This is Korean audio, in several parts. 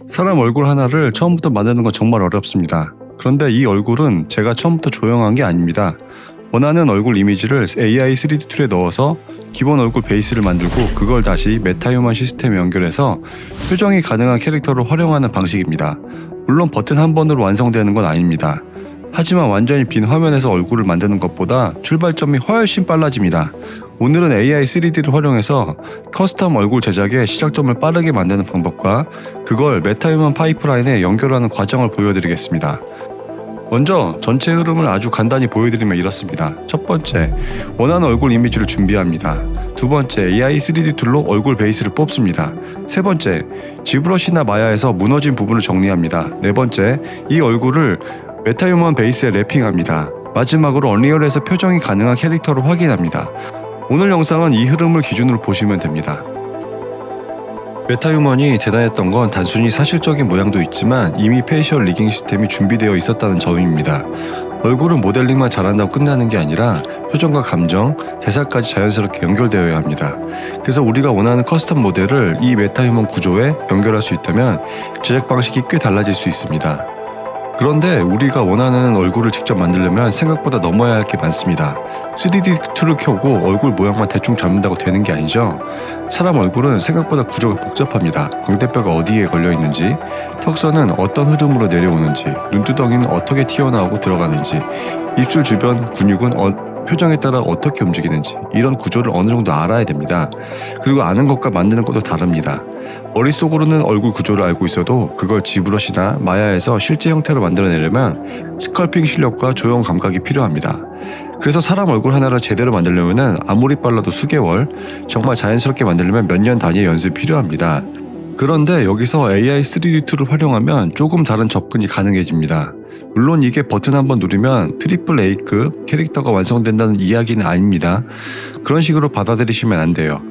사람 얼굴 하나를 처음부터 만드는 건 정말 어렵습니다. 그런데 이 얼굴은 제가 처음부터 조형한 게 아닙니다. 원하는 얼굴 이미지를 AI 3D 툴에 넣어서 기본 얼굴 베이스를 만들고 그걸 다시 메타휴먼 시스템에 연결해서 표정이 가능한 캐릭터를 활용하는 방식입니다. 물론 버튼 한 번으로 완성되는 건 아닙니다. 하지만 완전히 빈 화면에서 얼굴을 만드는 것보다 출발점이 훨씬 빨라집니다. 오늘은 AI 3D를 활용해서 커스텀 얼굴 제작의 시작점을 빠르게 만드는 방법과 그걸 메타휴먼 파이프라인에 연결하는 과정을 보여드리겠습니다. 먼저 전체 흐름을 아주 간단히 보여드리면 이렇습니다. 첫 번째, 원하는 얼굴 이미지를 준비합니다. 두 번째, AI 3D 툴로 얼굴 베이스를 뽑습니다. 세 번째, 지브러시나 마야에서 무너진 부분을 정리합니다. 네 번째, 이 얼굴을 메타휴먼 베이스에 랩핑합니다. 마지막으로 언리얼에서 표정이 가능한 캐릭터를 확인합니다. 오늘 영상은 이 흐름을 기준으로 보시면 됩니다. 메타휴먼이 대단했던 건 단순히 사실적인 모양도 있지만 이미 페이셜 리깅 시스템이 준비되어 있었다는 점입니다. 얼굴은 모델링만 잘한다고 끝나는 게 아니라 표정과 감정, 대사까지 자연스럽게 연결되어야 합니다. 그래서 우리가 원하는 커스텀 모델을 이 메타휴먼 구조에 연결할 수 있다면 제작 방식이 꽤 달라질 수 있습니다. 그런데 우리가 원하는 얼굴을 직접 만들려면 생각보다 넘어야 할 게 많습니다. 3D 툴을 켜고 얼굴 모양만 대충 잡는다고 되는 게 아니죠. 사람 얼굴은 생각보다 구조가 복잡합니다. 광대뼈가 어디에 걸려 있는지, 턱선은 어떤 흐름으로 내려오는지, 눈두덩이는 어떻게 튀어나오고 들어가는지, 입술 주변 근육은 표정에 따라 어떻게 움직이는지 이런 구조를 어느 정도 알아야 됩니다. 그리고 아는 것과 만드는 것도 다릅니다. 머릿속으로는 얼굴 구조를 알고 있어도 그걸 지브러시나 마야에서 실제 형태로 만들어내려면 스컬핑 실력과 조형 감각이 필요합니다. 그래서 사람 얼굴 하나를 제대로 만들려면 아무리 빨라도 수개월, 정말 자연스럽게 만들려면 몇 년 단위의 연습이 필요합니다. 그런데 여기서 AI 3D 툴을 활용하면 조금 다른 접근이 가능해집니다. 물론 이게 버튼 한번 누르면 트리플 A급 캐릭터가 완성된다는 이야기는 아닙니다. 그런 식으로 받아들이시면 안 돼요.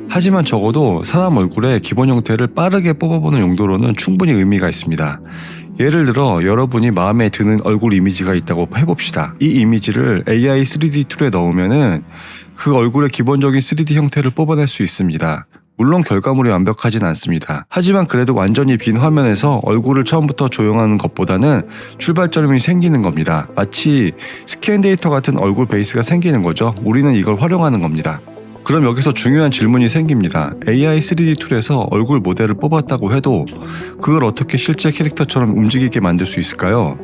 하지만 적어도 사람 얼굴의 기본 형태를 빠르게 뽑아보는 용도로는 충분히 의미가 있습니다. 예를 들어 여러분이 마음에 드는 얼굴 이미지가 있다고 해봅시다. 이 이미지를 AI 3D 툴에 넣으면은 그 얼굴의 기본적인 3D 형태를 뽑아낼 수 있습니다. 물론 결과물이 완벽하진 않습니다. 하지만 그래도 완전히 빈 화면에서 얼굴을 처음부터 조형하는 것보다는 출발점이 생기는 겁니다. 마치 스캔 데이터 같은 얼굴 베이스가 생기는 거죠. 우리는 이걸 활용하는 겁니다. 그럼 여기서 중요한 질문이 생깁니다. AI 3D 툴에서 얼굴 모델을 뽑았다고 해도 그걸 어떻게 실제 캐릭터처럼 움직이게 만들 수 있을까요?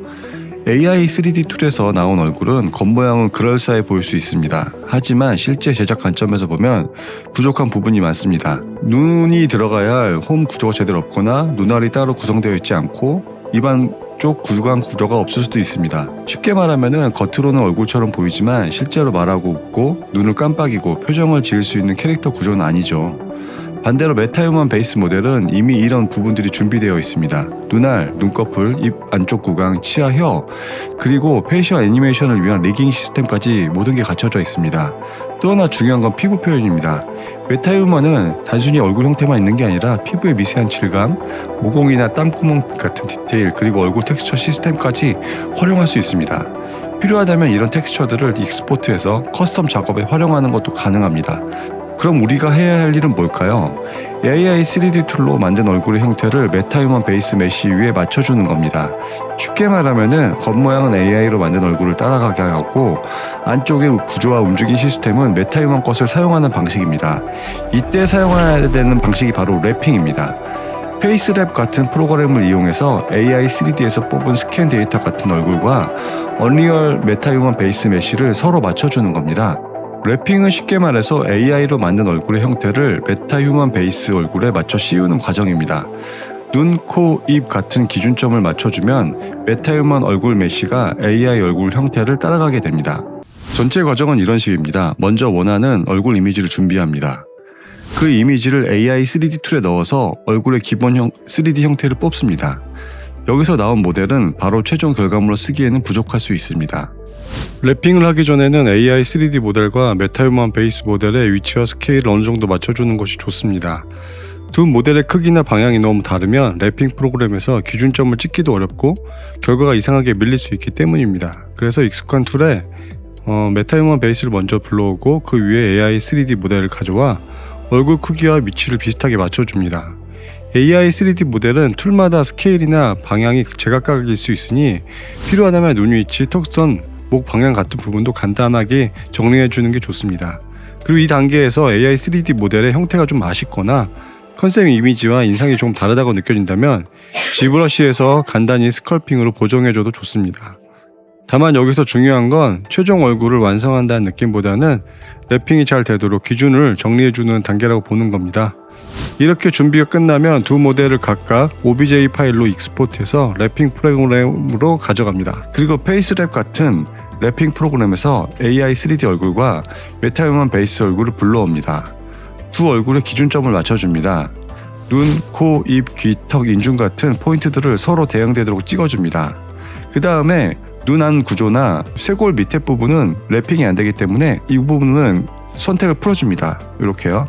AI 3D 툴에서 나온 얼굴은 겉모양은 그럴싸해 보일 수 있습니다. 하지만 실제 제작 관점에서 보면 부족한 부분이 많습니다. 눈이 들어가야 할 홈 구조가 제대로 없거나 눈알이 따로 구성되어 있지 않고 입안 쪽 구강 구조가 없을 수도 있습니다. 쉽게 말하면 겉으로는 얼굴처럼 보이지만 실제로 말하고 웃고 눈을 깜빡이고 표정을 지을 수 있는 캐릭터 구조는 아니죠. 반대로 메타휴먼 베이스 모델은 이미 이런 부분들이 준비되어 있습니다. 눈알, 눈꺼풀, 입 안쪽 구강, 치아, 혀, 그리고 페이셜 애니메이션을 위한 리깅 시스템까지 모든 게 갖춰져 있습니다. 또 하나 중요한 건 피부 표현입니다. 메타휴먼은 단순히 얼굴 형태만 있는 게 아니라 피부의 미세한 질감, 모공이나 땀구멍 같은 디테일, 그리고 얼굴 텍스처 시스템까지 활용할 수 있습니다. 필요하다면 이런 텍스처들을 익스포트해서 커스텀 작업에 활용하는 것도 가능합니다. 그럼 우리가 해야 할 일은 뭘까요? AI 3D 툴로 만든 얼굴의 형태를 메타휴먼 베이스 메쉬 위에 맞춰주는 겁니다. 쉽게 말하면은 겉모양은 AI로 만든 얼굴을 따라가게 하고 안쪽의 구조와 움직임 시스템은 메타휴먼 것을 사용하는 방식입니다. 이때 사용해야 되는 방식이 바로 랩핑입니다. 페이스랩 같은 프로그램을 이용해서 AI 3D에서 뽑은 스캔 데이터 같은 얼굴과 언리얼 메타휴먼 베이스 메쉬를 서로 맞춰주는 겁니다. 랩핑은 쉽게 말해서 AI로 만든 얼굴의 형태를 메타휴먼 베이스 얼굴에 맞춰 씌우는 과정입니다. 눈, 코, 입 같은 기준점을 맞춰주면 메타휴먼 얼굴 메쉬가 AI 얼굴 형태를 따라가게 됩니다. 전체 과정은 이런 식입니다. 먼저 원하는 얼굴 이미지를 준비합니다. 그 이미지를 AI 3D 툴에 넣어서 얼굴의 기본 3D 형태를 뽑습니다. 여기서 나온 모델은 바로 최종 결과물로 쓰기에는 부족할 수 있습니다. 랩핑을 하기 전에는 AI 3D 모델과 메타휴먼 베이스 모델의 위치와 스케일을 어느 정도 맞춰주는 것이 좋습니다. 두 모델의 크기나 방향이 너무 다르면 랩핑 프로그램에서 기준점을 찍기도 어렵고 결과가 이상하게 밀릴 수 있기 때문입니다. 그래서 익숙한 툴에 메타휴먼 베이스를 먼저 불러오고 그 위에 AI 3D 모델을 가져와 얼굴 크기와 위치를 비슷하게 맞춰줍니다. AI 3D 모델은 툴마다 스케일이나 방향이 제각각일 수 있으니 필요하다면 눈 위치, 턱선, 목 방향 같은 부분도 간단하게 정리해 주는 게 좋습니다. 그리고 이 단계에서 AI 3D 모델의 형태가 좀 아쉽거나 컨셉 이미지와 인상이 좀 다르다고 느껴진다면 G브러쉬에서 간단히 스컬핑으로 보정해줘도 좋습니다. 다만 여기서 중요한 건 최종 얼굴을 완성한다는 느낌보다는 랩핑이 잘 되도록 기준을 정리해주는 단계라고 보는 겁니다. 이렇게 준비가 끝나면 두 모델을 각각 OBJ 파일로 익스포트해서 랩핑 프로그램으로 가져갑니다. 그리고 페이스랩 같은 랩핑 프로그램에서 AI 3D 얼굴과 메타휴먼 베이스 얼굴을 불러옵니다. 두 얼굴의 기준점을 맞춰줍니다. 눈, 코, 입, 귀, 턱, 인중 같은 포인트들을 서로 대응되도록 찍어줍니다. 그 다음에 눈 안 구조나 쇄골 밑에 부분은 랩핑이 안 되기 때문에 이 부분은 선택을 풀어줍니다. 이렇게요.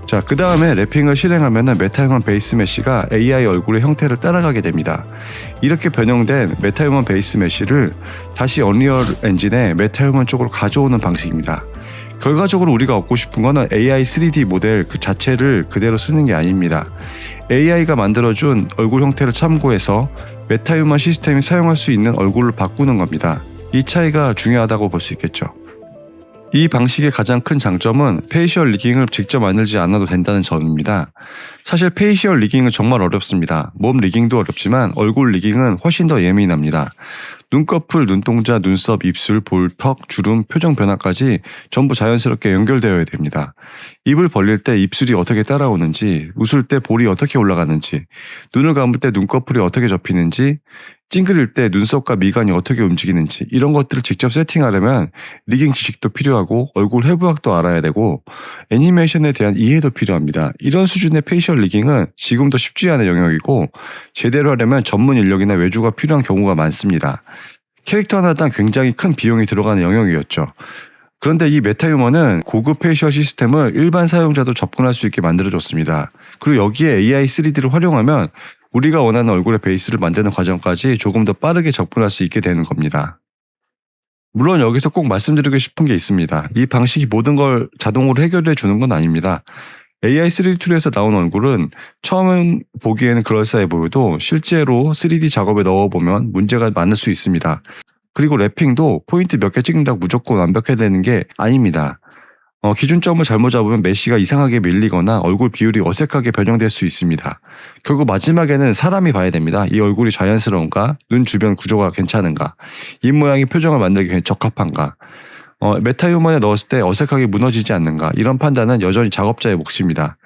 자, 그 다음에 랩핑을 실행하면 메타휴먼 베이스 메쉬가 AI 얼굴의 형태를 따라가게 됩니다. 이렇게 변형된 메타휴먼 베이스 메쉬를 다시 언리얼 엔진의 메타휴먼 쪽으로 가져오는 방식입니다. 결과적으로 우리가 얻고 싶은 거는 AI 3D 모델 그 자체를 그대로 쓰는 게 아닙니다. AI가 만들어준 얼굴 형태를 참고해서 메타휴먼 시스템이 사용할 수 있는 얼굴을 바꾸는 겁니다. 이 차이가 중요하다고 볼 수 있겠죠. 이 방식의 가장 큰 장점은 페이셜 리깅을 직접 만들지 않아도 된다는 점입니다. 사실 페이셜 리깅은 정말 어렵습니다. 몸 리깅도 어렵지만 얼굴 리깅은 훨씬 더 예민합니다. 눈꺼풀, 눈동자, 눈썹, 입술, 볼, 턱, 주름, 표정 변화까지 전부 자연스럽게 연결되어야 됩니다. 입을 벌릴 때 입술이 어떻게 따라오는지, 웃을 때 볼이 어떻게 올라가는지, 눈을 감을 때 눈꺼풀이 어떻게 접히는지, 찡그릴 때 눈썹과 미간이 어떻게 움직이는지 이런 것들을 직접 세팅하려면 리깅 지식도 필요하고 얼굴 해부학도 알아야 되고 애니메이션에 대한 이해도 필요합니다. 이런 수준의 페이셜 리깅은 지금도 쉽지 않은 영역이고 제대로 하려면 전문 인력이나 외주가 필요한 경우가 많습니다. 캐릭터 하나당 굉장히 큰 비용이 들어가는 영역이었죠. 그런데 이 메타휴먼은 고급 페이셜 시스템을 일반 사용자도 접근할 수 있게 만들어줬습니다. 그리고 여기에 AI 3D를 활용하면 우리가 원하는 얼굴의 베이스를 만드는 과정까지 조금 더 빠르게 접근할 수 있게 되는 겁니다. 물론 여기서 꼭 말씀드리고 싶은 게 있습니다. 이 방식이 모든 걸 자동으로 해결해 주는 건 아닙니다. AI 3D 툴에서 나온 얼굴은 처음 보기에는 그럴싸해 보여도 실제로 3D 작업에 넣어보면 문제가 많을 수 있습니다. 그리고 랩핑도 포인트 몇 개 찍는다고 무조건 완벽해야 되는 게 아닙니다. 기준점을 잘못 잡으면 메쉬가 이상하게 밀리거나 얼굴 비율이 어색하게 변형될 수 있습니다. 결국 마지막에는 사람이 봐야 됩니다. 이 얼굴이 자연스러운가, 눈 주변 구조가 괜찮은가, 입 모양이 표정을 만들기 적합한가, 메타휴먼에 넣었을 때 어색하게 무너지지 않는가, 이런 판단은 여전히 작업자의 몫입니다.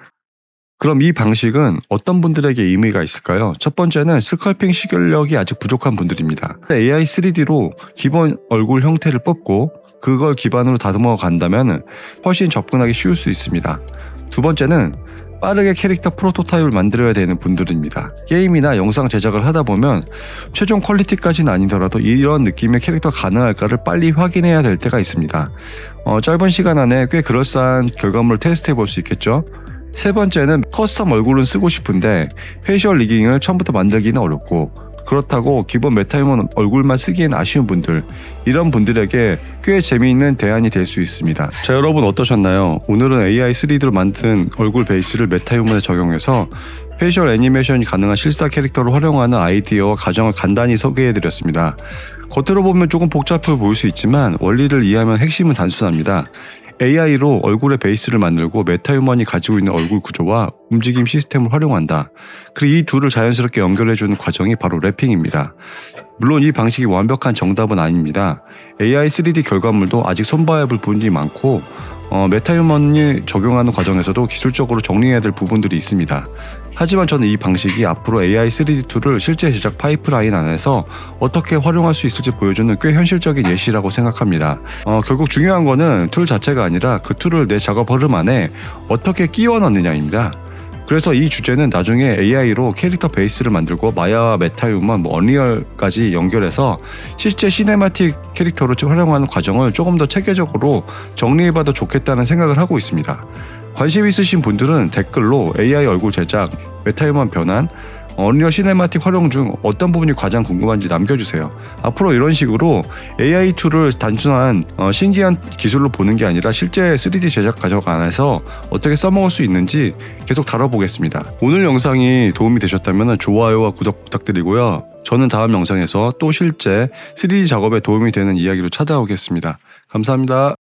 그럼 이 방식은 어떤 분들에게 의미가 있을까요? 첫 번째는 스컬핑 실력이 아직 부족한 분들입니다. AI 3D로 기본 얼굴 형태를 뽑고 그걸 기반으로 다듬어 간다면 훨씬 접근하기 쉬울 수 있습니다. 두 번째는 빠르게 캐릭터 프로토타입을 만들어야 되는 분들입니다. 게임이나 영상 제작을 하다 보면 최종 퀄리티까지는 아니더라도 이런 느낌의 캐릭터 가능할까를 빨리 확인해야 될 때가 있습니다. 짧은 시간 안에 꽤 그럴싸한 결과물을 테스트해 볼 수 있겠죠. 세 번째는 커스텀 얼굴은 쓰고 싶은데 페이셜 리깅을 처음부터 만들기는 어렵고 그렇다고 기본 메타휴먼 얼굴만 쓰기엔 아쉬운 분들, 이런 분들에게 꽤 재미있는 대안이 될 수 있습니다. 자, 여러분 어떠셨나요? 오늘은 AI 3D로 만든 얼굴 베이스를 메타휴먼에 적용해서 페이셜 애니메이션이 가능한 실사 캐릭터를 활용하는 아이디어와 과정을 간단히 소개해드렸습니다. 겉으로 보면 조금 복잡해 보일 수 있지만 원리를 이해하면 핵심은 단순합니다. AI로 얼굴의 베이스를 만들고 메타휴먼이 가지고 있는 얼굴 구조와 움직임 시스템을 활용한다. 그리고 이 둘을 자연스럽게 연결해주는 과정이 바로 랩핑입니다. 물론 이 방식이 완벽한 정답은 아닙니다. AI 3D 결과물도 아직 손봐야 할 부분이 많고 메타휴먼이 적용하는 과정에서도 기술적으로 정리해야 될 부분들이 있습니다. 하지만 저는 이 방식이 앞으로 AI 3D 툴을 실제 제작 파이프라인 안에서 어떻게 활용할 수 있을지 보여주는 꽤 현실적인 예시라고 생각합니다. 결국 중요한 거는 툴 자체가 아니라 그 툴을 내 작업 흐름 안에 어떻게 끼워 넣느냐입니다. 그래서 이 주제는 나중에 AI로 캐릭터 베이스를 만들고 마야와 메타휴먼, 언리얼까지 연결해서 실제 시네마틱 캐릭터로 활용하는 과정을 조금 더 체계적으로 정리해봐도 좋겠다는 생각을 하고 있습니다. 관심 있으신 분들은 댓글로 AI 얼굴 제작, 메타휴먼 변환, 언리얼 시네마틱 활용 중 어떤 부분이 가장 궁금한지 남겨주세요. 앞으로 이런 식으로 AI 툴을 단순한 신기한 기술로 보는 게 아니라 실제 3D 제작 과정 안에서 어떻게 써먹을 수 있는지 계속 다뤄보겠습니다. 오늘 영상이 도움이 되셨다면 좋아요와 구독 부탁드리고요. 저는 다음 영상에서 또 실제 3D 작업에 도움이 되는 이야기로 찾아오겠습니다. 감사합니다.